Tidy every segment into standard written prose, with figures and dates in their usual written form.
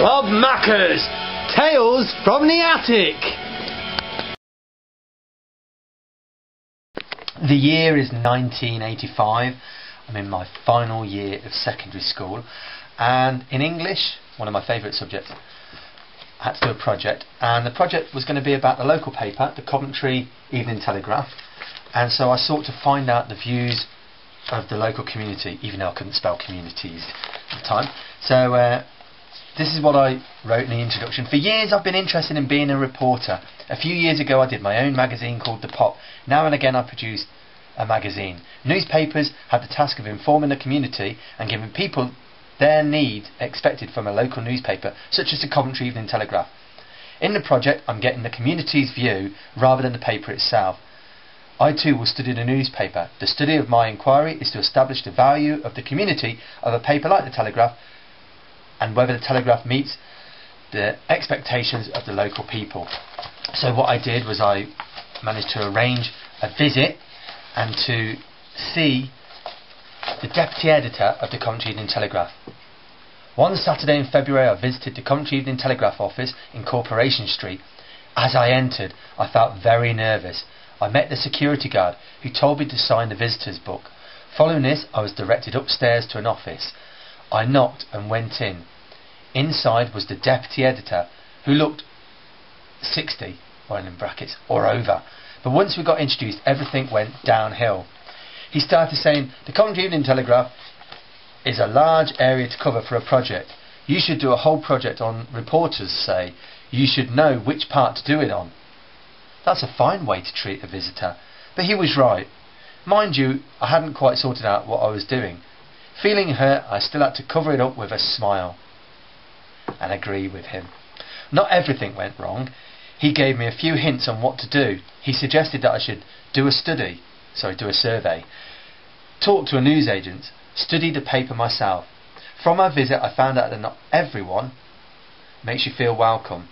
Robmacca's Tales from the Attic. The year is 1985. I'm in my final year of secondary school, and in English, one of my favourite subjects, I had to do a project, and the project was going to be about the local paper, the Coventry Telegraph, and so I sought to find out the views of the local community, even though I couldn't spell communities at the time. So this is what I wrote in the introduction. For years I've been interested in being a reporter. A few years ago I did my own magazine called The Pop. Now and again I produced a magazine. Newspapers have the task of informing the community and giving people their needs expected from a local newspaper, such as the Coventry Evening Telegraph. In the project I'm getting the community's view rather than the paper itself. I too will study the newspaper. The study of my inquiry is to establish the value of the community of a paper like the Telegraph, and whether the Telegraph meets the expectations of the local people. So what I did was I managed to arrange a visit and to see the deputy editor of the Coventry Evening Telegraph. One Saturday in February I visited the Coventry Evening Telegraph office in Corporation Street. As I entered I felt very nervous. I met the security guard who told me to sign the visitors book. Following this I was directed upstairs to an office. I knocked and went in. Inside was the deputy editor, who looked 60, or in brackets, or over. But once we got introduced, everything went downhill. He started saying, the Coventry Evening Telegraph is a large area to cover for a project. You should do a whole project on reporters, say. You should know which part to do it on. That's a fine way to treat a visitor. But he was right. Mind you, I hadn't quite sorted out what I was doing. Feeling hurt, I still had to cover it up with a smile and agree with him. Not everything went wrong. He gave me a few hints on what to do. He suggested that I should do a survey, talk to a newsagent, study the paper myself. From my visit I found out that not everyone makes you feel welcome.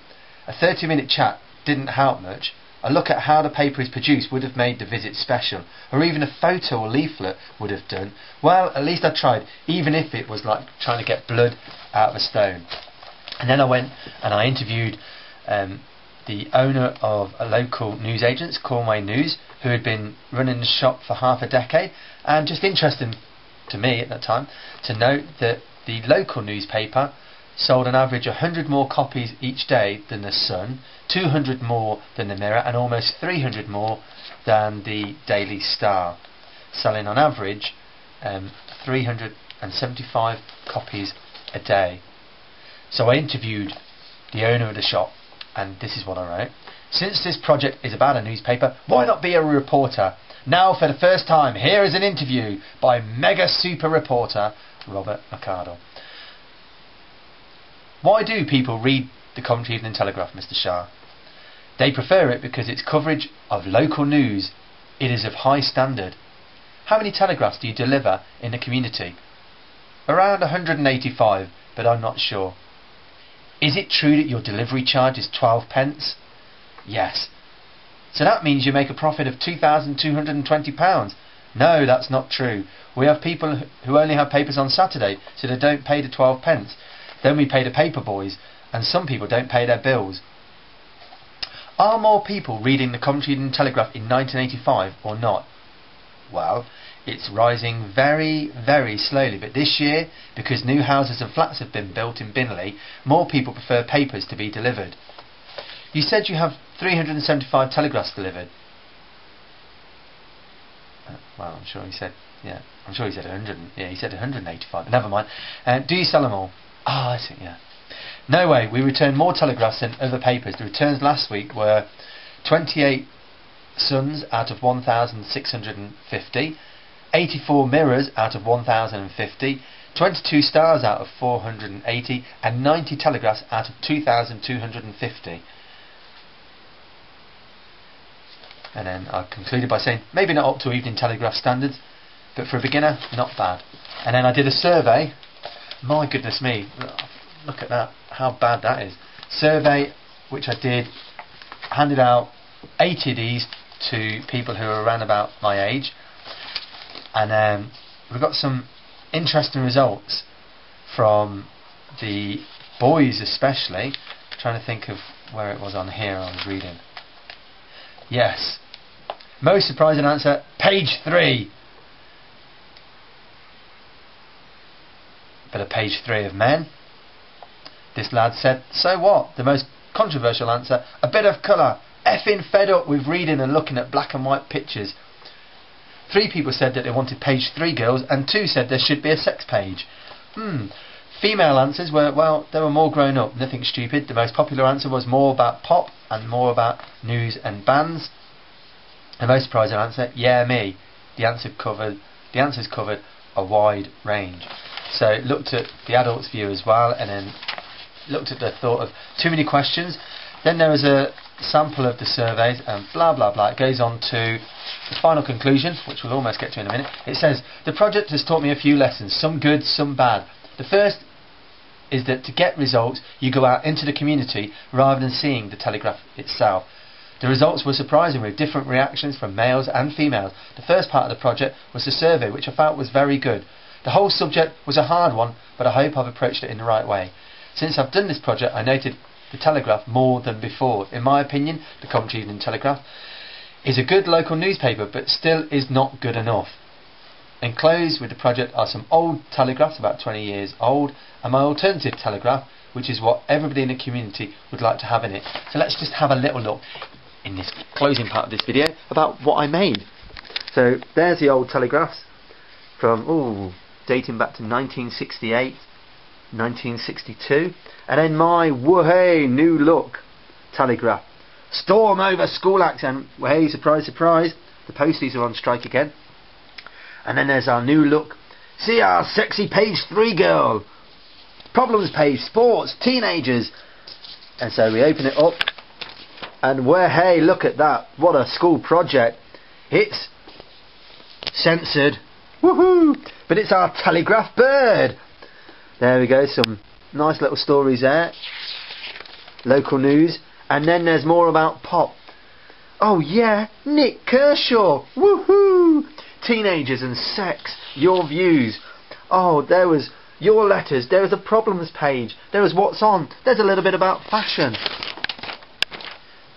A 30-minute chat didn't help much. A look at how the paper is produced would have made the visit special, or even a photo or leaflet would have done. Well, at least I tried, even if it was like trying to get blood out of a stone. And then I went and I interviewed the owner of a local newsagent, Conway News, who had been running the shop for half a decade, and just interesting to me at that time to note that the local newspaper sold an average 100 more copies each day than the Sun, 200 more than the Mirror, and almost 300 more than the Daily Star, selling on average 375 copies a day. So I interviewed the owner of the shop, and this is what I wrote. Since this project is about a newspaper, why not be a reporter? Now for the first time, here is an interview by mega super reporter robmacca. Why do people read the Coventry Evening Telegraph, Mr. Shah? They prefer it because its coverage of local news, it is of high standard. How many telegraphs do you deliver in the community? Around 185, but I'm not sure. Is it true that your delivery charge is 12 pence? Yes. So that means you make a profit of £2,220. No, that's not true. We have people who only have papers on Saturday, so they don't pay the 12 pence. Then we pay the paper boys, and some people don't pay their bills. Are more people reading the Coventry Evening Telegraph in 1985 or not? Well, it's rising very, very slowly, but this year, because new houses and flats have been built in Binley, more people prefer papers to be delivered. You said you have 375 telegraphs delivered. Well, I'm sure he said 100. Yeah, he said 185. But never mind. Do you sell them all? Ah, I see. Yeah. No way. We returned more telegraphs than other papers. The returns last week were 28 Suns out of 1,650, 84 Mirrors out of 1,050, 22 Stars out of 480, and 90 Telegraphs out of 2,250. And then I concluded by saying, maybe not up to Evening Telegraph standards, but for a beginner, not bad. And then I did a survey. My goodness me, look at that, how bad that is. Survey which I did, handed out 80 of these to people who are around about my age, and we got some interesting results from the boys especially. Trying to think of where it was on here I was reading. Yes. Most surprising answer, page 3. But a page 3 of men. This lad said, so what? The most controversial answer, a bit of colour. Effing fed up with reading and looking at black and white pictures. 3 people said that they wanted page 3 girls, and 2 said there should be a sex page. Female answers were, well, they were more grown up, nothing stupid. The most popular answer was more about pop and more about news and bands. The most surprising answer, yeah, me. The answers covered a wide range. So it looked at the adults' view as well, and then looked at the thought of too many questions. Then there was a sample of the surveys, and blah blah blah. It goes on to the final conclusion, which we'll almost get to in a minute. It says, the project has taught me a few lessons, some good, some bad. The first is that to get results, you go out into the community rather than seeing the Telegraph itself. The results were surprising, with different reactions from males and females. The first part of the project was the survey, which I felt was very good. The whole subject was a hard one, but I hope I've approached it in the right way. Since I've done this project, I noted the Telegraph more than before. In my opinion, the Coventry Evening Telegraph is a good local newspaper, but still is not good enough. Enclosed with the project are some old telegraphs, about 20 years old, and my alternative telegraph, which is what everybody in the community would like to have in it. So let's just have a little look in this closing part of this video about what I made. So there's the old telegraphs from dating back to 1968, 1962, and then my whoa-hey new look telegraph. Storm over school acts, and hey, surprise surprise, the posties are on strike again. And then there's our new look, see our sexy page 3 girl, problems page, sports, teenagers. And so we open it up, and hey, look at that, what a school project. It's censored, woohoo, but it's our Telegraph Bird. There we go, some nice little stories there, local news. And then there's more about pop. Oh yeah, Nick Kershaw, woohoo, teenagers and sex, your views. Oh, there was your letters, there was a problems page, there was what's on, there's a little bit about fashion.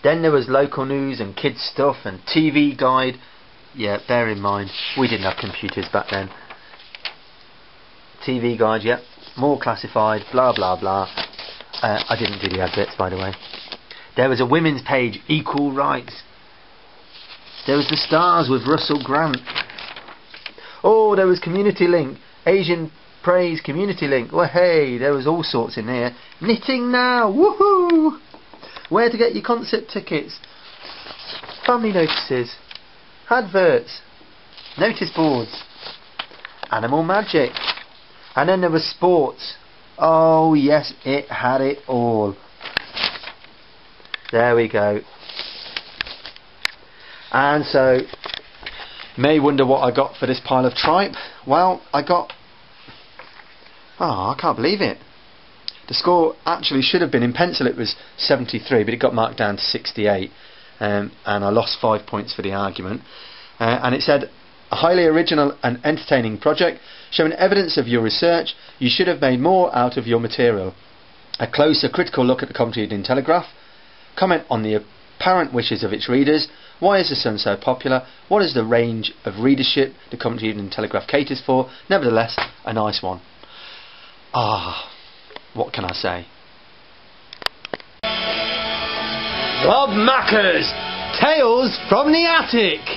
Then there was local news and kids stuff and TV guide. Yeah, bear in mind, we didn't have computers back then. TV guide, yeah, more classified, blah blah blah. I didn't do the adverts, by the way. There was a women's page, equal rights. There was the stars with Russell Grant. Oh, there was community link, Asian praise community link. Well, hey, there was all sorts in there. Knitting now, woohoo! Where to get your concert tickets, family notices, adverts, notice boards, animal magic, and then there was sports. Oh yes, it had it all. There we go. And so, you may wonder what I got for this pile of tripe. Well, I got, I can't believe it. The score actually should have been, in pencil it was 73, but it got marked down to 68, and I lost 5 points for the argument. And it said, a highly original and entertaining project showing evidence of your research. You should have made more out of your material. A closer critical look at the Coventry Evening Telegraph. Comment on the apparent wishes of its readers. Why is the Sun so popular? What is the range of readership the Coventry Evening Telegraph caters for? Nevertheless, a nice one. What can I say? Rob Macca's Tales from the Attic.